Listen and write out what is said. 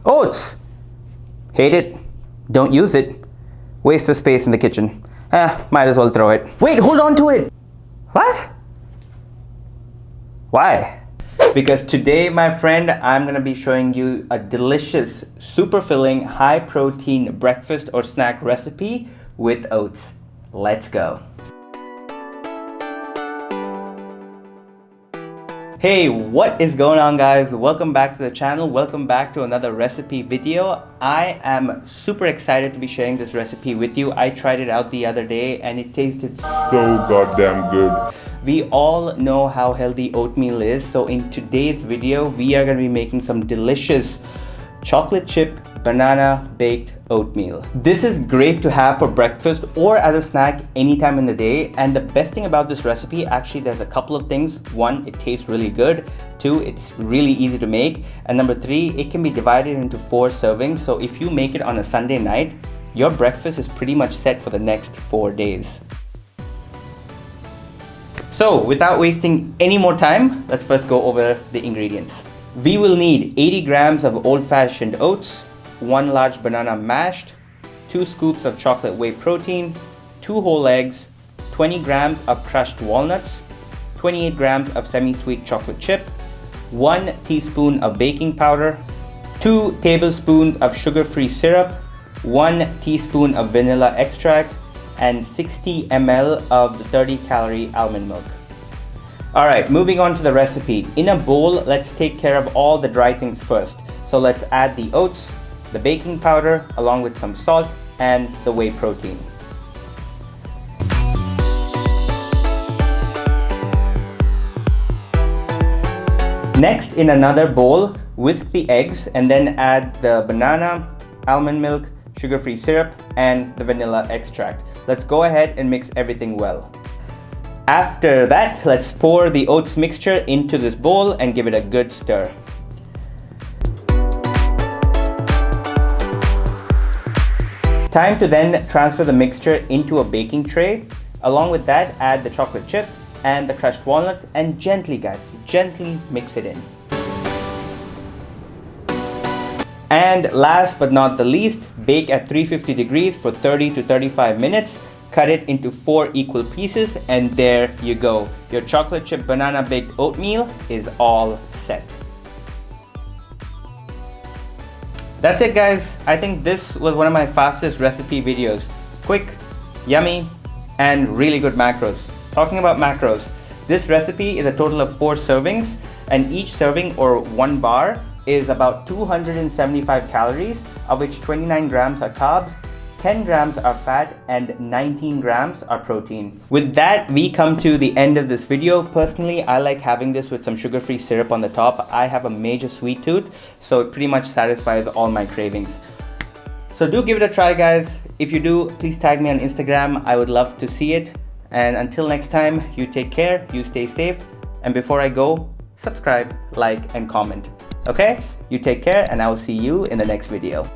Oats! Hate it. Don't use it. Waste of space in the kitchen. Might as well throw it. Wait, hold on to it! What? Why? Because today, my friend, I'm gonna be showing you a delicious, super filling, high protein breakfast or snack recipe with oats. Let's go. Hey, what is going on, guys? Welcome back to the channel. Welcome back to another recipe video. I am super excited to be sharing this recipe with you. I tried it out the other day and it tasted so goddamn good. We all know how healthy oatmeal is. So in today's video, we are going to be making some delicious chocolate chip banana baked oatmeal. This is great to have for breakfast or as a snack anytime in the day. And the best thing about this recipe, actually there's a couple of things. One, it tastes really good. Two, it's really easy to make. And number three, it can be divided into 4 servings. So if you make it on a Sunday night, your breakfast is pretty much set for the next 4 days. So without wasting any more time, let's first go over the ingredients. We will need 80 grams of old-fashioned oats, 1 large banana mashed, 2 scoops of chocolate whey protein, 2 whole eggs, 20 grams of crushed walnuts, 28 grams of semi-sweet chocolate chip, 1 teaspoon of baking powder, 2 tablespoons of sugar-free syrup, 1 teaspoon of vanilla extract, and 60 ml of the 30-calorie almond milk. Alright, moving on to the recipe. In a bowl, let's take care of all the dry things first. So let's add the oats, the baking powder, along with some salt, and the whey protein. Next, in another bowl, whisk the eggs and then add the banana, almond milk, sugar-free syrup, and the vanilla extract. Let's go ahead and mix everything well. After that, let's pour the oats mixture into this bowl and give it a good stir. Time to then transfer the mixture into a baking tray. Along with that, add the chocolate chip and the crushed walnuts and gently, guys, gently mix it in. And last but not the least, bake at 350 degrees for 30 to 35 minutes. Cut it into 4 equal pieces, and there you go. Your chocolate chip banana baked oatmeal is all set. That's it, guys. I think this was one of my fastest recipe videos. Quick, yummy, and really good macros. Talking about macros, this recipe is a total of 4 servings, and each serving, or 1 bar, is about 275 calories, of which 29 grams are carbs, 10 grams are fat, and 19 grams are protein. With that, we come to the end of this video. Personally, I like having this with some sugar-free syrup on the top. I have a major sweet tooth, so it pretty much satisfies all my cravings. So do give it a try, guys. If you do, please tag me on Instagram. I would love to see it. And until next time, you take care, you stay safe. And before I go, subscribe, like, and comment. Okay? You take care, and I will see you in the next video.